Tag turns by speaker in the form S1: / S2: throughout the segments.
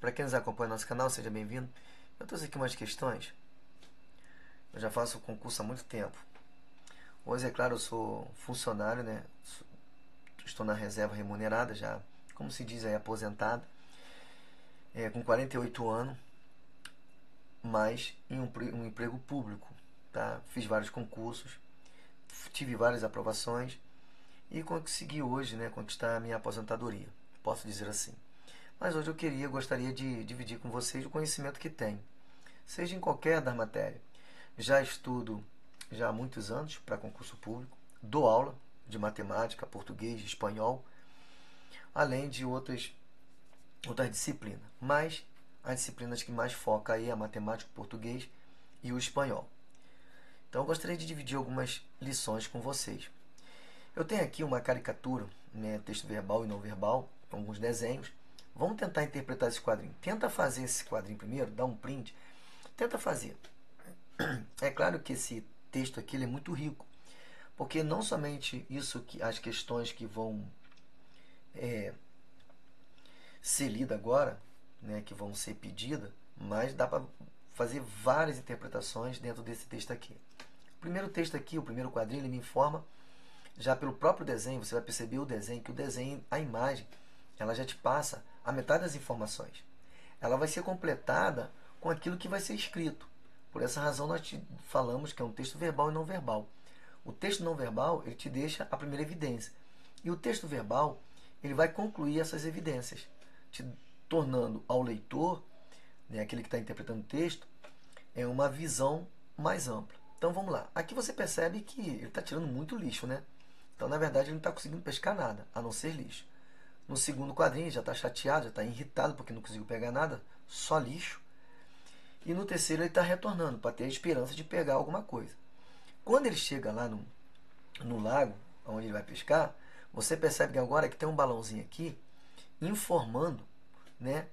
S1: Para quem nos acompanha no nosso canal, seja bem-vindo. Eu trouxe aqui umas questões. Eu já faço o concurso há muito tempo. Hoje, é claro, eu sou funcionário, né? Estou na reserva remunerada, já, como se diz aí, aposentado, com 48 anos, mas em um emprego público. Tá? Fiz vários concursos, tive várias aprovações e consegui hoje, né, conquistar a minha aposentadoria. Posso dizer assim. Mas hoje gostaria de dividir com vocês o conhecimento que tenho, seja em qualquer das matérias. Já estudo já há muitos anos para concurso público, dou aula de matemática, português, espanhol, além de outras disciplinas. Mas as disciplinas que mais foca aí é a matemática, o português e o espanhol. Então eu gostaria de dividir algumas lições com vocês. Eu tenho aqui uma caricatura, né, texto verbal e não verbal, alguns desenhos. Vamos tentar interpretar esse quadrinho. Tenta fazer esse quadrinho primeiro, dá um print. Tenta fazer. É claro que esse texto aqui ele é muito rico, porque não somente isso que as questões que vão ser lidas agora, né, que vão ser pedidas, mas dá para fazer várias interpretações dentro desse texto aqui. O primeiro texto aqui, o primeiro quadrinho, ele me informa, já pelo próprio desenho, você vai perceber o desenho, que o desenho, a imagem, ela já te passa a metade das informações. Ela vai ser completada com aquilo que vai ser escrito. Por essa razão nós te falamos que é um texto verbal e não verbal. O texto não verbal, ele te deixa a primeira evidência. E o texto verbal, ele vai concluir essas evidências, te tornando ao leitor, né, aquele que está interpretando o texto, uma visão mais ampla. Então vamos lá. Aqui você percebe que ele está tirando muito lixo, né? Então, na verdade, ele não está conseguindo pescar nada, a não ser lixo. No segundo quadrinho, já está chateado, já está irritado porque não conseguiu pegar nada, só lixo. E no terceiro, ele está retornando para ter a esperança de pegar alguma coisa. Quando ele chega lá no lago, onde ele vai pescar, você percebe que agora que tem um balãozinho aqui informando, né,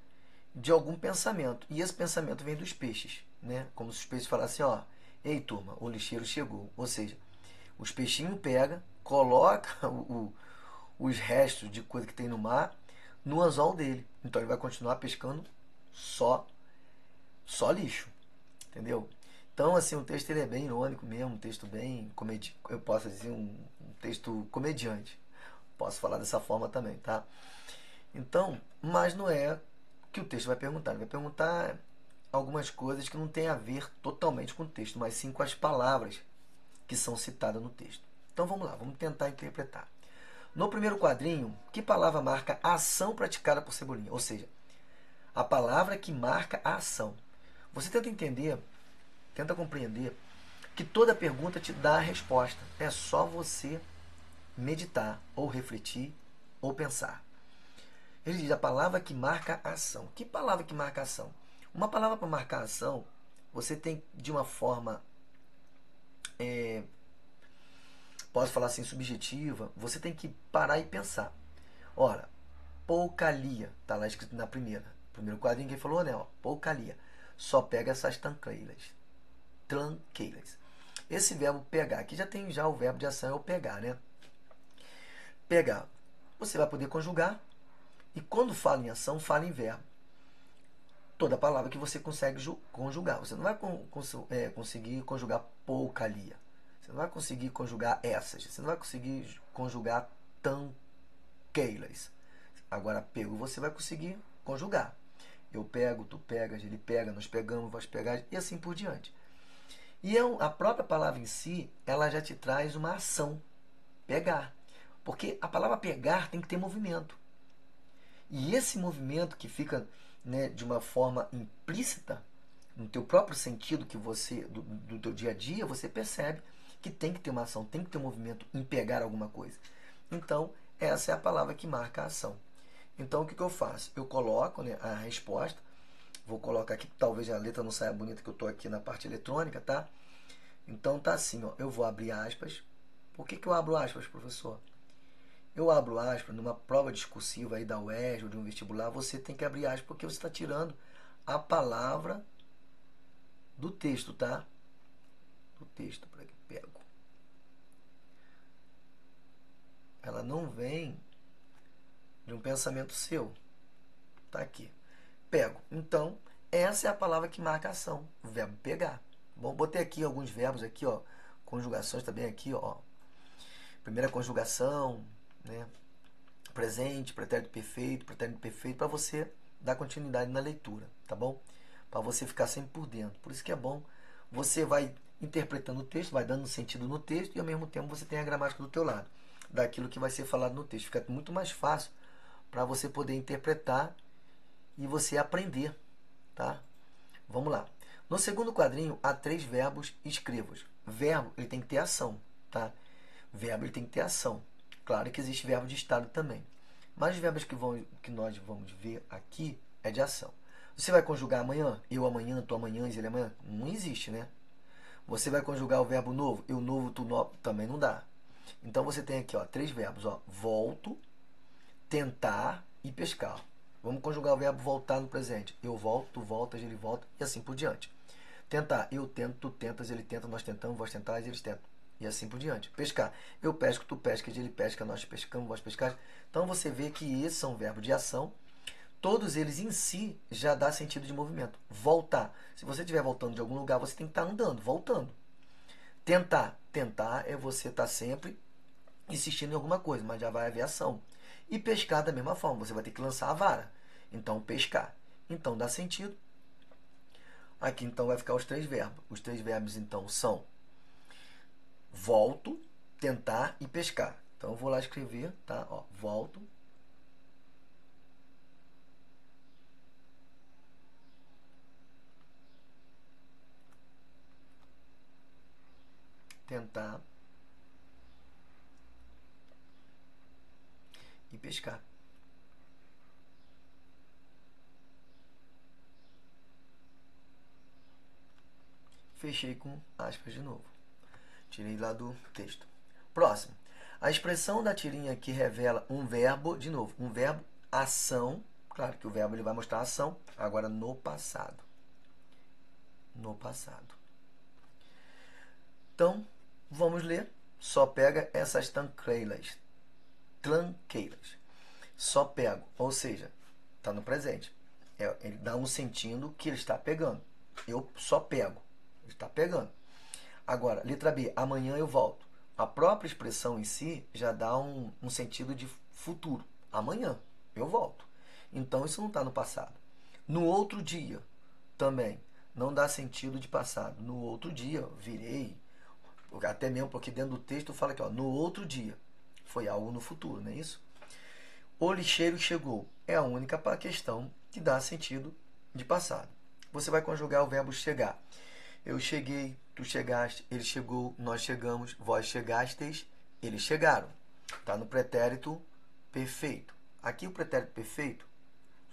S1: de algum pensamento. E esse pensamento vem dos peixes, né? Como se os peixes falassem, ó, ei turma, o lixeiro chegou. Ou seja, os peixinhos pegam, coloca os restos de coisa que tem no mar no anzol dele. Então ele vai continuar pescando só lixo, entendeu? Então, assim, o texto ele é bem irônico mesmo, um texto bem eu posso dizer um texto comediante. Posso falar dessa forma também, tá? Então, mas não é o que o texto vai perguntar. Ele vai perguntar algumas coisas que não tem a ver totalmente com o texto, mas sim com as palavras que são citadas no texto. Então vamos lá, vamos tentar interpretar. No primeiro quadrinho, que palavra marca a ação praticada por Cebolinha? Ou seja, a palavra que marca a ação. Você tenta entender, tenta compreender que toda pergunta te dá a resposta. É só você meditar, ou refletir, ou pensar. Ele diz a palavra que marca a ação. Que palavra que marca a ação? Uma palavra para marcar a ação, você tem de uma forma, posso falar assim, subjetiva, você tem que parar e pensar. Ora, poucalia, está lá escrito na primeiro quadrinho que ele falou, né? Ó, poucalia. Só pega essas tranqueiras. Tranqueiras. Esse verbo pegar, aqui já tem já o verbo de ação, é o pegar, né? Pegar. Você vai poder conjugar, e quando fala em ação, fala em verbo. Toda palavra que você consegue conjugar. Você não vai conseguir conjugar poucalia. Você não vai conseguir conjugar essas. Você não vai conseguir conjugar tanqueiras. Agora, pego você vai conseguir conjugar. Eu pego, tu pegas, ele pega, nós pegamos, vós pegar e assim por diante. E a própria palavra em si, ela já te traz uma ação, pegar. Porque a palavra pegar tem que ter movimento. E esse movimento que fica, né, de uma forma implícita, no teu próprio sentido que você do teu dia a dia, você percebe que tem que ter uma ação, tem que ter um movimento em pegar alguma coisa. Então, essa é a palavra que marca a ação. Então, o que eu faço? Eu coloco, né, a resposta. Vou colocar aqui, talvez a letra não saia bonita, que eu estou aqui na parte eletrônica, tá? Então, tá assim, ó, eu vou abrir aspas. Por que eu abro aspas, professor? Eu abro aspas numa prova discursiva aí da UERJ ou de um vestibular, você tem que abrir aspas porque você está tirando a palavra do texto, tá? Do texto, para que pego. Ela não vem de um pensamento seu. Tá aqui. pego. Então, essa é a palavra que marca a ação, o verbo pegar. Bom, botei aqui alguns verbos aqui, ó, conjugações também aqui, ó. Primeira conjugação, né? Presente, pretérito perfeito, para você dar continuidade na leitura, tá bom? Para você ficar sempre por dentro. Por isso que é bom, você vai interpretando o texto, vai dando sentido no texto e ao mesmo tempo você tem a gramática do teu lado, daquilo que vai ser falado no texto. Fica muito mais fácil para você poder interpretar e você aprender, tá? Vamos lá. No segundo quadrinho há 3 verbos escrivos. Verbo, ele tem que ter ação, tá? Verbo, ele tem que ter ação. Claro que existe verbo de estado também. Mas os verbos que nós vamos ver aqui é de ação. Você vai conjugar amanhã, eu amanhã, tu amanhã, ele amanhã? Não existe, né? Você vai conjugar o verbo novo, eu novo, tu novo, também não dá. Então você tem aqui, ó, 3 verbos, ó, volto, tentar e pescar. Vamos conjugar o verbo voltar no presente. Eu volto, tu voltas, ele volta e assim por diante. Tentar, eu tento, tu tentas, ele tenta, nós tentamos, vós tentais, eles tentam. E assim por diante. Pescar, eu pesco, tu pescas, ele pesca, nós pescamos, vós pescais. Então você vê que esses são verbos de ação. Todos eles em si já dá sentido de movimento. Voltar. Se você estiver voltando de algum lugar, você tem que estar andando, voltando. Tentar. Tentar é você estar sempre insistindo em alguma coisa, mas já vai haver ação. E pescar da mesma forma, você vai ter que lançar a vara. Então, pescar. Então, dá sentido. Aqui, então, vai ficar os 3 verbos. Os 3 verbos, então, são volto, tentar e pescar. Então, eu vou lá escrever, tá? Ó, volto, tentar e pescar. Fechei com aspas de novo. Tirei lá do texto. Próximo. A expressão da tirinha que revela um verbo, de novo, um verbo, ação. Claro que o verbo ele vai mostrar ação, agora no passado. No passado. Então, vamos ler. Só pega essas tranqueiras. Tranqueiras. Só pego, ou seja, está no presente. Ele dá um sentido que ele está pegando. Eu só pego. Ele está pegando. Agora, letra B, amanhã eu volto. A própria expressão em si já dá um sentido de futuro. Amanhã eu volto. Então, isso não está no passado. No outro dia, também, não dá sentido de passado. No outro dia, virei. Até mesmo porque dentro do texto fala aqui, ó, no outro dia. Foi algo no futuro, não é isso? O lixeiro chegou. É a única questão que dá sentido de passado. Você vai conjugar o verbo chegar. Eu cheguei, tu chegaste, ele chegou, nós chegamos, vós chegastes, eles chegaram. Está no pretérito perfeito. Aqui o pretérito perfeito,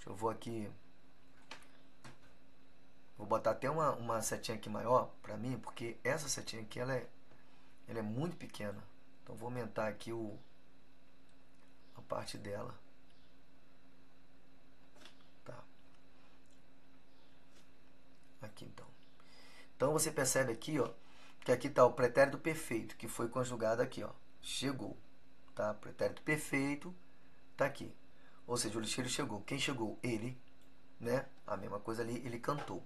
S1: eu vou aqui, vou botar até uma setinha aqui maior para mim, porque essa setinha aqui ela é muito pequena. Então vou aumentar aqui a parte dela. Tá. Aqui então. Então você percebe aqui, ó, que aqui está o pretérito perfeito, que foi conjugado aqui, ó, chegou, tá? Pretérito perfeito está aqui. Ou seja, o lixeiro chegou. Quem chegou? Ele, né? A mesma coisa ali, ele cantou.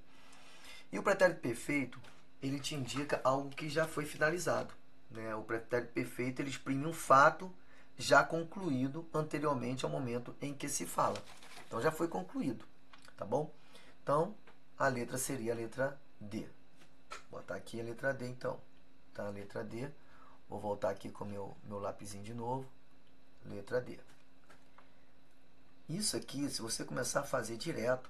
S1: E o pretérito perfeito, ele te indica algo que já foi finalizado, né? O pretérito perfeito, ele exprime um fato já concluído anteriormente ao momento em que se fala. Então já foi concluído, tá bom? Então a letra seria a letra D. Vou botar aqui a letra D, então. Tá, a letra D. Vou voltar aqui com meu lapisinho de novo. Letra D. Isso aqui, se você começar a fazer direto,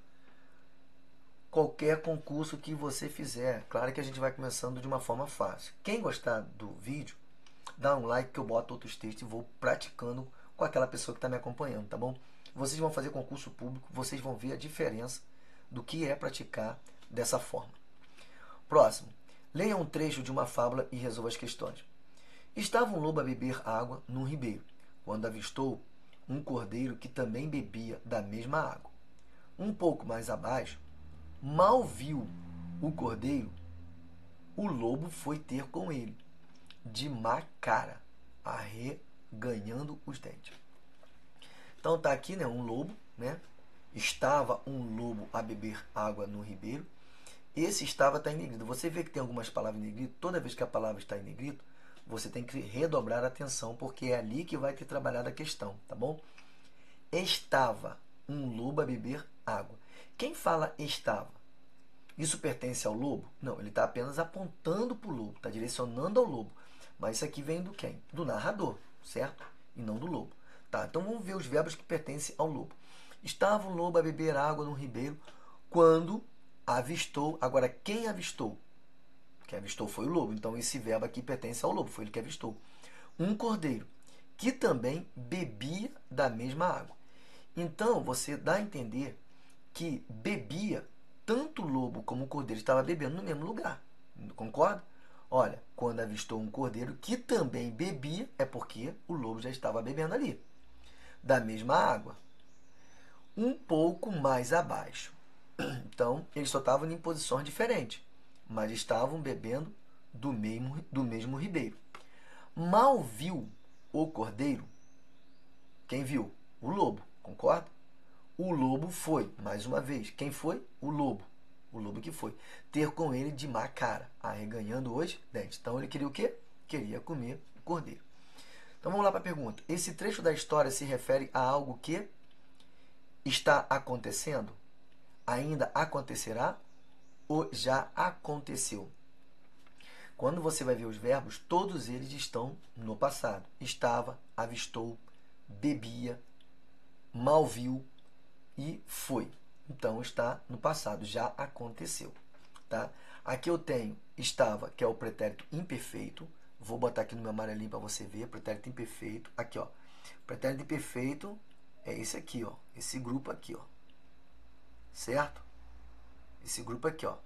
S1: qualquer concurso que você fizer, claro que a gente vai começando de uma forma fácil. Quem gostar do vídeo, dá um like que eu boto outros textos e vou praticando com aquela pessoa que está me acompanhando, tá bom? Vocês vão fazer concurso público, vocês vão ver a diferença do que é praticar dessa forma. Próximo. Leia um trecho de uma fábula e resolva as questões. Estava um lobo a beber água num ribeiro, quando avistou um cordeiro que também bebia da mesma água. Um pouco mais abaixo, mal viu o cordeiro, o lobo foi ter com ele, de má cara, arreganhando os dentes. Então tá aqui, né, um lobo, né? Estava um lobo a beber água no ribeiro. Esse estava está em negrito. Você vê que tem algumas palavras em negrito. Toda vez que a palavra está em negrito, você tem que redobrar a atenção, porque é ali que vai ter trabalhado a questão, tá bom? Estava um lobo a beber água. Quem fala estava? Isso pertence ao lobo? Não, ele está apenas apontando para o lobo, está direcionando ao lobo. Mas isso aqui vem do quem? Do narrador, certo? E não do lobo. Tá, então vamos ver os verbos que pertencem ao lobo. Estava um lobo a beber água no ribeiro quando avistou. Agora, quem avistou? Quem avistou foi o lobo. Então, esse verbo aqui pertence ao lobo, foi ele que avistou. Um cordeiro, que também bebia da mesma água. Então, você dá a entender que bebia, tanto o lobo como o cordeiro estavam bebendo no mesmo lugar. Concorda? Olha, quando avistou um cordeiro que também bebia, é porque o lobo já estava bebendo ali, da mesma água, um pouco mais abaixo. Então, eles só estavam em posições diferentes, mas estavam bebendo do mesmo ribeiro. Mal viu o cordeiro. Quem viu? O lobo, concorda? O lobo foi, mais uma vez. Quem foi? O lobo. O lobo que foi. Ter com ele de má cara, arreganhando os dentes. Então ele queria o quê? Queria comer o cordeiro. Então vamos lá para a pergunta. Esse trecho da história se refere a algo que está acontecendo? Ainda acontecerá? Ou já aconteceu? Quando você vai ver os verbos, todos eles estão no passado. Estava, avistou, bebia, mal viu e foi. Então está no passado, já aconteceu. Tá? Aqui eu tenho estava, que é o pretérito imperfeito. Vou botar aqui no meu amarelinho para você ver, pretérito imperfeito. Aqui, ó. Pretérito imperfeito é esse aqui, ó. Esse grupo aqui, ó. Certo? Esse grupo aqui, ó.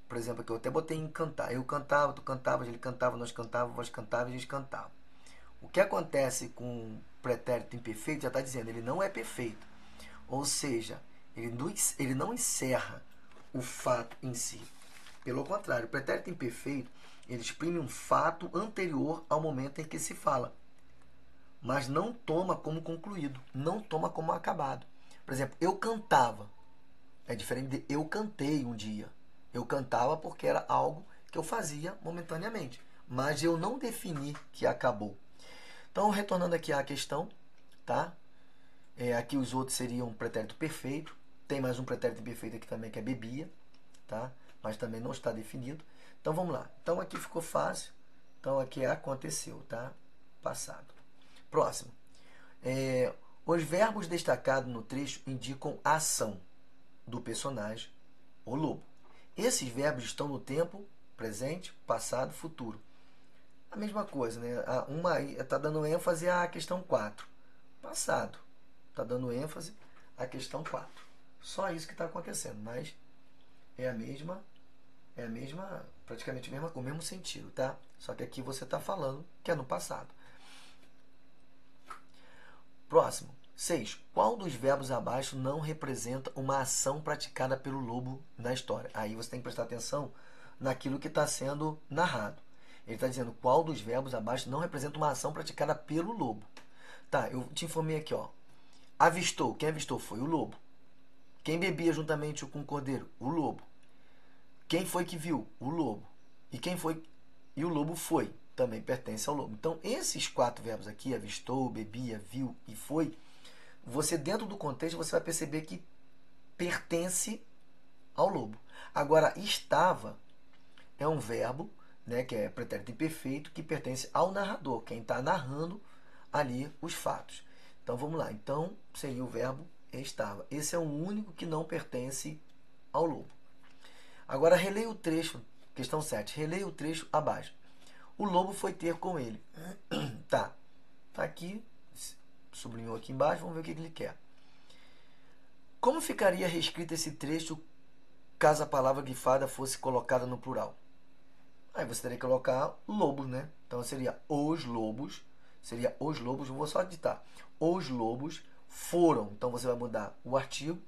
S1: Por exemplo, aqui eu até botei em cantar. Eu cantava, tu cantavas, ele cantava, nós cantávamos, vós cantava e a gente cantava. O que acontece com o pretérito imperfeito já está dizendo, ele não é perfeito. Ou seja, ele não encerra o fato em si. Pelo contrário, o pretérito imperfeito, ele exprime um fato anterior ao momento em que se fala, mas não toma como concluído, não toma como acabado. Por exemplo, eu cantava. É diferente de eu cantei um dia. Eu cantava porque era algo que eu fazia momentaneamente, mas eu não defini que acabou. Então, retornando aqui à questão, tá? Aqui os outros seriam um pretérito perfeito. Tem mais um pretérito imperfeito aqui também, que é bebia, tá? Mas também não está definido. Então, vamos lá. Então, aqui ficou fácil. Então, aqui é aconteceu, tá? Passado. Próximo. Os verbos destacados no trecho indicam a ação do personagem, o lobo. Esses verbos estão no tempo presente, passado, futuro. A mesma coisa, né? Uma aí está dando ênfase à questão 4. Passado. Está dando ênfase à questão 4. Só isso que está acontecendo, mas é a mesma, praticamente o mesmo sentido, tá? Só que aqui você está falando que é no passado. Próximo. 6. Qual dos verbos abaixo não representa uma ação praticada pelo lobo na história? Aí você tem que prestar atenção naquilo que está sendo narrado. Ele está dizendo qual dos verbos abaixo não representa uma ação praticada pelo lobo. Tá, eu te informei aqui, ó. Avistou. Quem avistou foi o lobo. Quem bebia juntamente com o cordeiro? O lobo. Quem foi que viu? O lobo. E quem foi? E o lobo foi. Também pertence ao lobo. Então, esses 4 verbos aqui, avistou, bebia, viu e foi, você dentro do contexto você vai perceber que pertence ao lobo. Agora, estava é um verbo, né, que é pretérito imperfeito, que pertence ao narrador, quem está narrando ali os fatos. Então, vamos lá. Então, seria o verbo estava. Esse é o único que não pertence ao lobo. Agora, releia o trecho, questão 7. Releia o trecho abaixo. O lobo foi ter com ele. Tá. Tá aqui, sublinhou aqui embaixo, vamos ver o que ele quer. Como ficaria reescrito esse trecho caso a palavra grifada fosse colocada no plural? Aí você teria que colocar lobos, né? Então seria os lobos. Seria os lobos, vou só ditar. Os lobos foram. Então você vai mudar o artigo,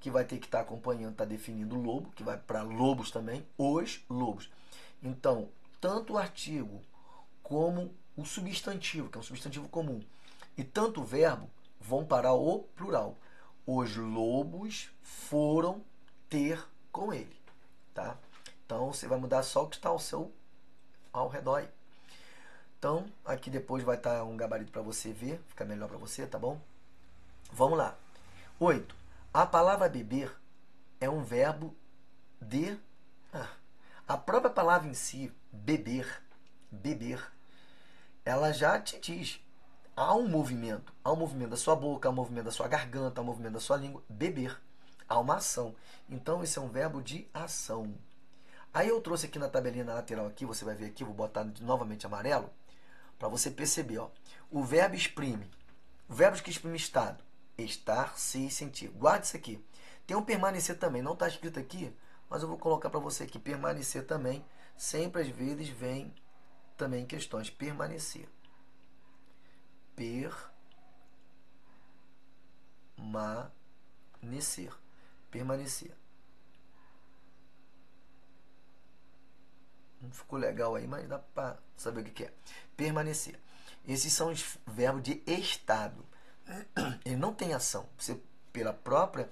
S1: que vai ter que estar acompanhando, está definindo o lobo, que vai para lobos também. Os lobos. Então, tanto o artigo como o substantivo, que é um substantivo comum, e tanto o verbo vão para o plural. Os lobos foram ter com ele, tá? Então, você vai mudar só o que está ao redor aí. Então, aqui depois vai estar um gabarito para você ver, fica melhor para você, tá bom? Vamos lá. 8. A palavra beber é um verbo de... a própria palavra em si, beber, ela já te diz. Há um movimento da sua boca, há um movimento da sua garganta, há um movimento da sua língua. Beber. Há uma ação. Então, esse é um verbo de ação. Aí eu trouxe aqui na tabelinha na lateral aqui, você vai ver aqui, vou botar novamente amarelo, para você perceber, ó. O verbo exprime. Verbos que exprimem estado. Estar, ser e sentir. Guarde isso aqui. Tem um permanecer também. Não está escrito aqui, mas eu vou colocar para você aqui. Permanecer também. Sempre às vezes vem também questões. Permanecer. Permanecer. Não ficou legal aí, mas dá para saber o que é. Permanecer. Esses são os verbos de estado. Ele não tem ação. Você, pelo próprio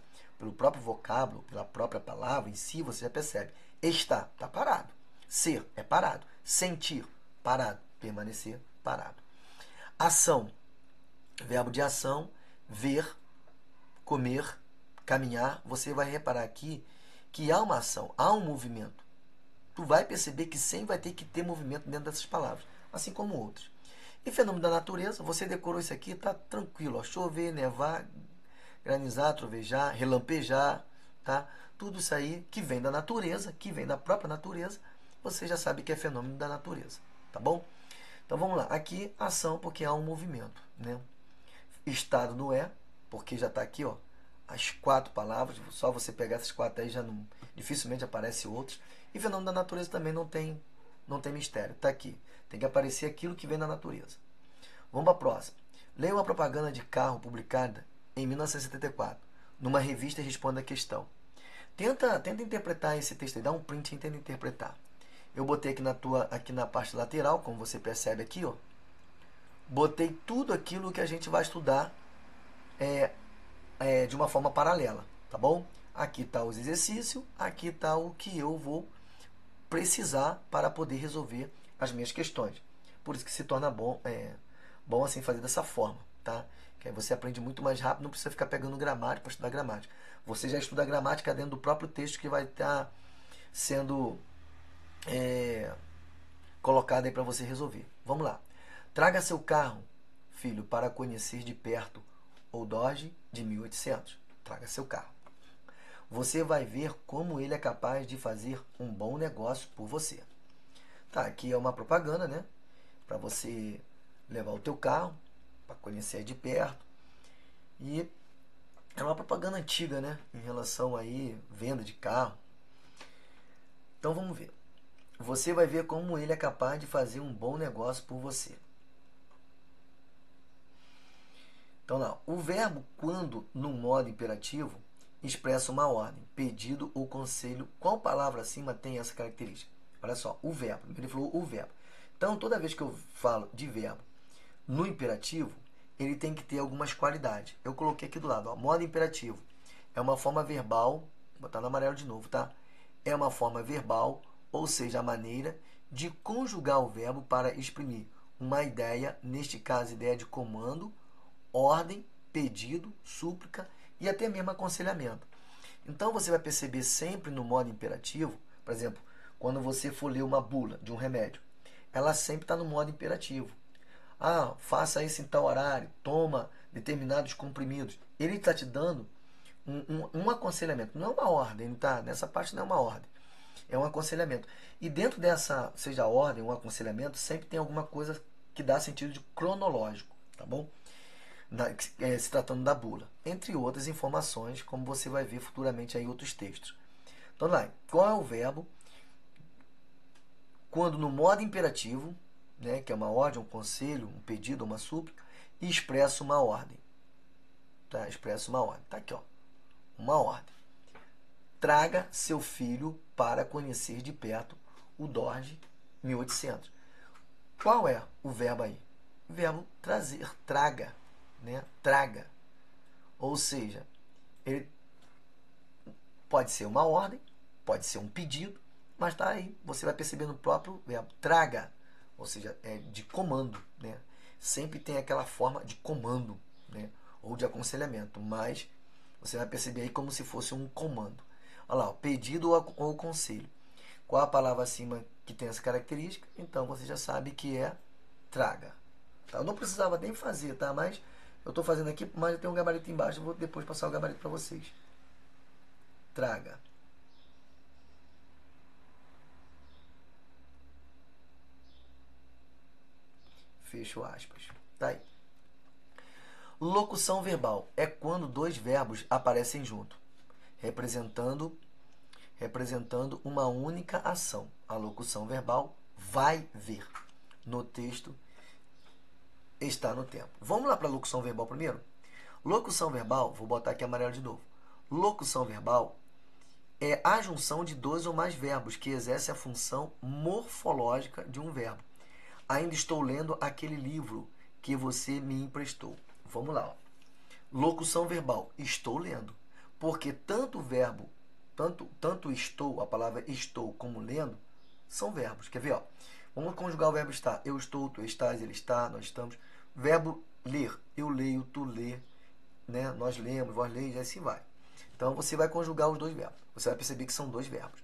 S1: vocábulo, pela própria palavra em si, você já percebe. Estar, está parado. Ser, é parado. Sentir, parado. Permanecer, parado. Ação, verbo de ação. Ver, comer, caminhar. Você vai reparar aqui que há uma ação, há um movimento. Tu vai perceber que sempre vai ter que ter movimento dentro dessas palavras, assim como outros. E fenômeno da natureza, você decorou isso aqui, tá tranquilo. Ó, chover, nevar, granizar, trovejar, relampejar, tá? Tudo isso aí que vem da natureza, que vem da própria natureza, você já sabe que é fenômeno da natureza, tá bom? Então vamos lá. Aqui, ação, porque há um movimento, né? Estado não é, porque já está aqui, ó, as 4 palavras. Só você pegar essas 4 aí, já não, dificilmente aparece outros. E fenômeno da natureza também não tem mistério. Está aqui. Tem que aparecer aquilo que vem da natureza. Vamos para a próxima. Leia uma propaganda de carro publicada em 1974, numa revista, e responda a questão. Tenta interpretar esse texto aí, dá um print e tenta interpretar. Eu botei aqui na parte lateral, como você percebe aqui, ó. Botei tudo aquilo que a gente vai estudar de uma forma paralela, tá bom? Aqui está os exercícios, aqui está o que eu vou precisar para poder resolver as minhas questões. Por isso que se torna bom assim fazer dessa forma, tá? Que aí você aprende muito mais rápido, não precisa ficar pegando gramática para estudar gramática. Você já estuda a gramática dentro do próprio texto que vai estar sendo colocado aí para você resolver. Vamos lá. Traga seu carro, filho, para conhecer de perto o Dodge de 1800. Traga seu carro. Você vai ver como ele é capaz de fazer um bom negócio por você. Tá, aqui é uma propaganda, né? Para você levar o teu carro, para conhecer de perto. E é uma propaganda antiga, né? Em relação aí, venda de carro. Então vamos ver. Você vai ver como ele é capaz de fazer um bom negócio por você. Então lá, o verbo quando no modo imperativo expressa uma ordem, pedido ou conselho. Qual palavra acima tem essa característica? Olha só, o verbo. Ele falou o verbo. Então, toda vez que eu falo de verbo no imperativo, ele tem que ter algumas qualidades. Eu coloquei aqui do lado, ó, modo imperativo. É uma forma verbal, vou botar no amarelo de novo, tá? É uma forma verbal, ou seja, a maneira de conjugar o verbo para exprimir uma ideia, neste caso, ideia de comando, ordem, pedido, súplica e até mesmo aconselhamento. Então você vai perceber sempre no modo imperativo, por exemplo, quando você for ler uma bula de um remédio, ela sempre está no modo imperativo. Ah, faça isso em tal horário, toma determinados comprimidos. Ele está te dando um aconselhamento, não é uma ordem, tá? Nessa parte não é uma ordem, é um aconselhamento. E dentro dessa, seja a ordem ou um aconselhamento, sempre tem alguma coisa que dá sentido de cronológico, tá bom? Se tratando da bula, entre outras informações, como você vai ver futuramente em outros textos. Então, lá, qual é o verbo quando no modo imperativo, né, que é uma ordem, um conselho, um pedido, uma súplica, e expressa uma ordem. Tá? Expressa uma ordem. Tá aqui, ó. Uma ordem. Traga seu filho para conhecer de perto o Dodge 1800. Qual é o verbo aí? O verbo trazer, traga. Né? Traga. Ou seja, ele pode ser uma ordem, pode ser um pedido, mas tá aí, você vai perceber no próprio verbo. Traga, ou seja, é de comando, né? Sempre tem aquela forma de comando, né? Ou de aconselhamento, mas você vai perceber aí como se fosse um comando. Olha lá, pedido ou conselho. Qual a palavra acima que tem essa característica? Então você já sabe que é traga. Tá? Eu não precisava nem fazer, tá? Mas eu estou fazendo aqui, mas tem um gabarito embaixo, eu vou depois passar o gabarito para vocês. Traga. Fecho aspas. Tá aí. Locução verbal é quando dois verbos aparecem junto, representando uma única ação. A locução verbal vai ver. No texto está no tempo. Vamos lá para a locução verbal primeiro? Locução verbal, vou botar aqui amarelo de novo. Locução verbal é a junção de dois ou mais verbos que exercem a função morfológica de um verbo. Ainda estou lendo aquele livro que você me emprestou. Vamos lá. Ó. Locução verbal, estou lendo. Porque tanto o verbo, tanto estou, a palavra estou, como lendo, são verbos. Quer ver? Ó? Vamos conjugar o verbo estar. Eu estou, tu estás, ele está, nós estamos. Verbo ler. Eu leio, tu lê, né? Nós lemos, vós leis, e assim vai. Então você vai conjugar os dois verbos. Você vai perceber que são dois verbos.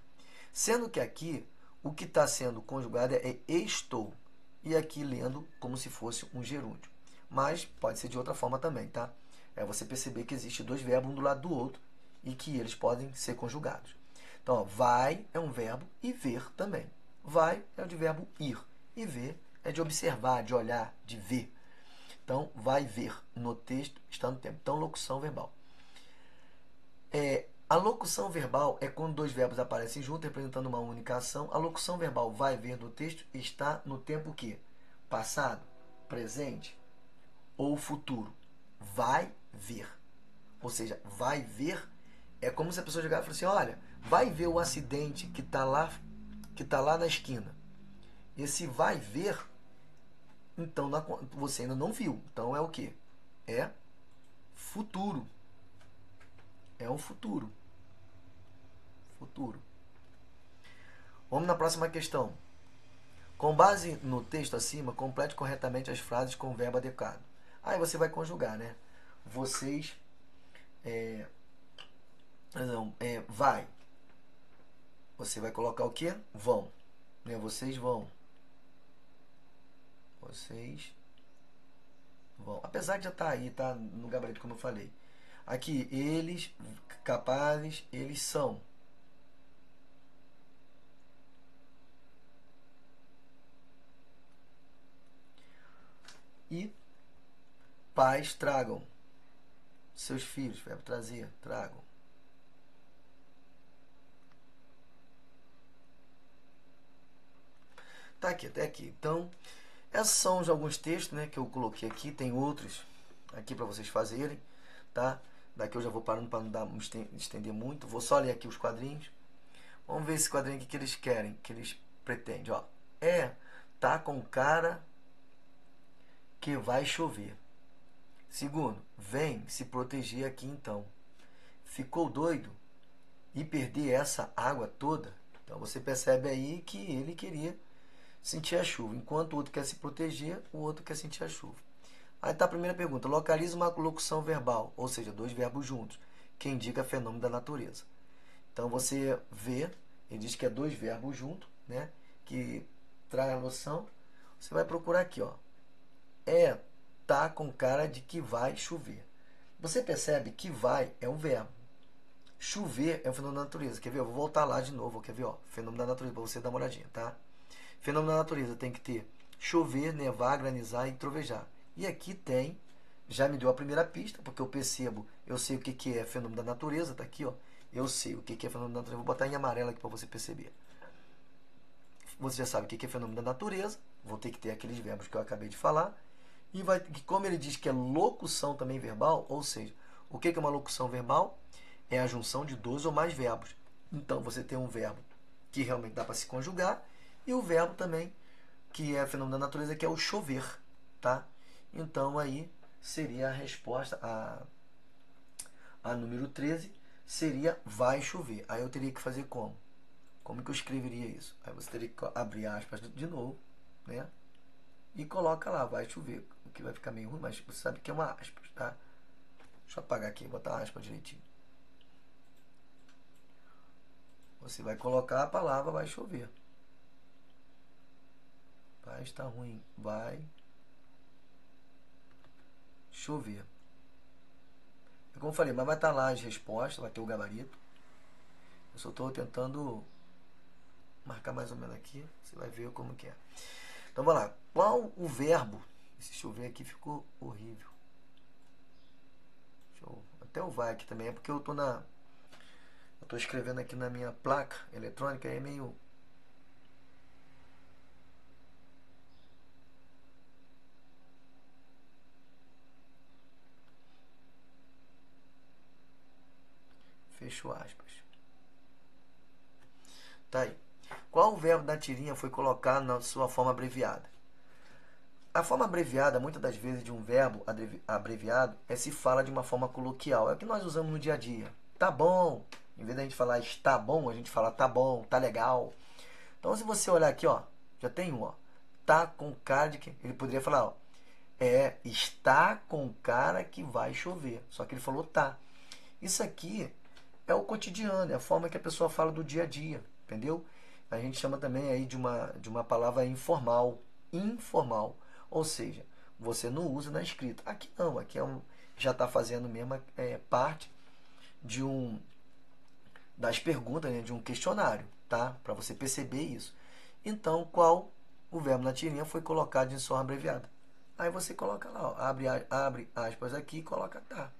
S1: Sendo que aqui, o que está sendo conjugado é estou. E aqui lendo como se fosse um gerúndio. Mas pode ser de outra forma também, tá? É você perceber que existe dois verbos um do lado do outro e que eles podem ser conjugados. Então, ó, vai é um verbo e ver também. Vai é o de verbo ir e ver é de observar, de olhar, de ver. Então, vai ver no texto está no tempo. Então, locução verbal. A locução verbal é quando dois verbos aparecem juntos, representando uma única ação. A locução verbal vai ver no texto está no tempo que? Passado, presente ou futuro. Vai ver. Ou seja, vai ver é como se a pessoa chegar e falar assim, olha, vai ver o acidente que está lá na esquina. Esse vai ver, então você ainda não viu. Então é o quê? É futuro. É um futuro. Futuro. Vamos na próxima questão. Com base no texto acima, complete corretamente as frases com o verbo adequado. Aí você vai conjugar, né? Vocês vai. Você vai colocar o quê? Vão. Né? Vocês vão. Vocês vão. Apesar de já estar aí, tá no gabarito como eu falei. Aqui, eles capazes, eles são. E pais tragam seus filhos, verbo trazer, tragam. Tá aqui, até aqui. Então, esses são alguns textos, né, que eu coloquei aqui. Tem outros aqui para vocês fazerem, tá? Daqui eu já vou parando para não estender muito. Vou só ler aqui os quadrinhos. Vamos ver esse quadrinho aqui que eles querem, que eles pretendem. Ó, tá com cara que vai chover. Segundo, vem se proteger aqui então. Ficou doido e perder essa água toda? Então você percebe aí que ele queria sentir a chuva. Enquanto o outro quer se proteger, o outro quer sentir a chuva. Aí está a primeira pergunta. Localiza uma locução verbal, ou seja, dois verbos juntos, que indica fenômeno da natureza. Então você vê, ele diz que é dois verbos juntos, né, que traz a noção. Você vai procurar aqui, ó. Tá com cara de que vai chover. Você percebe que vai é um verbo. Chover é um fenômeno da natureza. Quer ver? Eu vou voltar lá de novo. Quer ver? Ó, fenômeno da natureza, para você dar uma olhadinha, tá? Fenômeno da natureza tem que ter chover, nevar, granizar e trovejar. E aqui tem, já me deu a primeira pista, porque eu percebo, eu sei o que é fenômeno da natureza, tá aqui, ó. Eu sei o que é fenômeno da natureza. Vou botar em amarelo aqui para você perceber. Você já sabe o que é fenômeno da natureza. Vou ter que ter aqueles verbos que eu acabei de falar. E como ele diz que é locução também verbal, ou seja, o que é uma locução verbal? É a junção de dois ou mais verbos. Então você tem um verbo que realmente dá para se conjugar e o verbo também que é fenômeno da natureza, que é o chover, tá? Então aí seria a resposta, A número 13 seria vai chover. Aí eu teria que fazer como? Como que eu escreveria isso? Aí você teria que abrir aspas de novo, né? E coloca lá, vai chover. O que vai ficar meio ruim, mas você sabe que é uma aspas, tá? Deixa eu apagar aqui, botar a aspa direitinho. Você vai colocar a palavra vai chover. Vai estar ruim. Vai chover. É como eu falei, mas vai estar lá as respostas, vai ter o gabarito. Eu só estou tentando marcar mais ou menos aqui. Você vai ver como que é. Então vamos lá. Qual o verbo? Esse chover aqui ficou horrível. Até o vai aqui também é porque eu estou escrevendo aqui na minha placa eletrônica, é meio... Fecho aspas. Tá aí. Qual o verbo da tirinha foi colocado na sua forma abreviada? A forma abreviada, muitas das vezes, de um verbo abreviado, se fala de uma forma coloquial. É o que nós usamos no dia a dia. Tá bom. Em vez da gente falar está bom, a gente fala tá bom, tá legal. Então, se você olhar aqui, ó, já tem um, ó. Tá com cara de que... Ele poderia falar, ó, está com cara que vai chover. Só que ele falou tá. Isso aqui é o cotidiano, é a forma que a pessoa fala do dia a dia, entendeu? A gente chama também aí de uma palavra informal. Informal. Ou seja, você não usa na escrita. Aqui não, aqui já está fazendo mesmo parte de das perguntas, né, de um questionário, tá? Para você perceber isso. Então, qual o verbo na tirinha foi colocado em forma abreviada? Aí você coloca lá, ó, abre aspas aqui e coloca tá.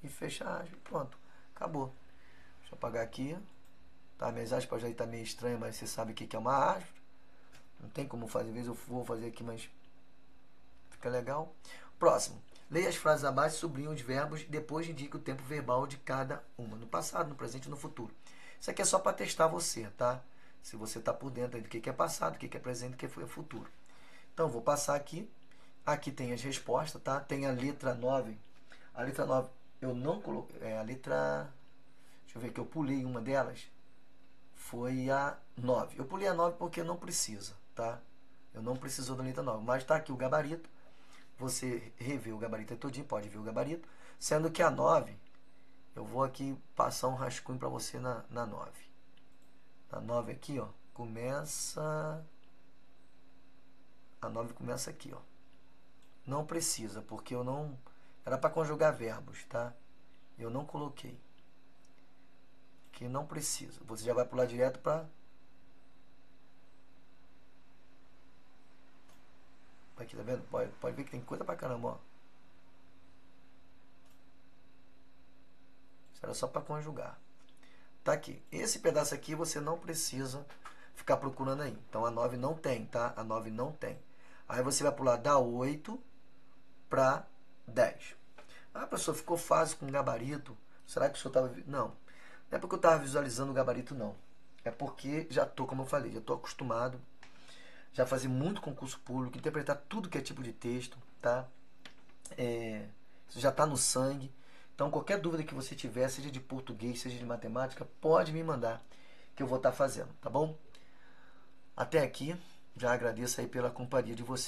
S1: E fecha aspas, pronto, acabou. Deixa eu apagar aqui. Tá, minhas aspas aí tá meio estranho, mas você sabe o que é uma aspa. Não tem como fazer, às vezes eu vou fazer aqui, mas fica legal. Próximo. Leia as frases abaixo, sublinhe os verbos e depois indique o tempo verbal de cada uma. No passado, no presente e no futuro. Isso aqui é só para testar você, tá? Se você está por dentro do que é passado, o que é presente, o que é futuro. Então, vou passar aqui. Aqui tem as respostas, tá? Tem a letra 9. A letra 9 eu não coloquei. A letra... Deixa eu ver que eu pulei uma delas. Foi a 9. Eu pulei a 9 porque não precisa, tá? Eu não precisou da letra 9. Mas tá aqui o gabarito. Você revê o gabarito todinho, pode ver o gabarito. Sendo que a 9, eu vou aqui passar um rascunho para você na 9. A 9 aqui, ó, começa... A 9 começa aqui, ó. Não precisa, porque eu não... Era para conjugar verbos, tá? Eu não coloquei. Que não precisa. Você já vai pular direto para... Aqui, tá vendo? Pode ver que tem coisa pra caramba, ó. Isso era só para conjugar. Tá aqui. Esse pedaço aqui você não precisa ficar procurando aí. Então a 9 não tem, tá? A 9 não tem. Aí você vai pular da 8 para 10. Ah, professor, ficou fácil com o gabarito. Será que o senhor estava... Não. Não é porque eu estava visualizando o gabarito, não. É porque já estou, como eu falei, já estou acostumado. Já fazia muito concurso público, interpretar tudo que é tipo de texto, tá? Isso já está no sangue. Então, qualquer dúvida que você tiver, seja de português, seja de matemática, pode me mandar, que eu vou estar fazendo, tá bom? Até aqui, já agradeço aí pela companhia de você.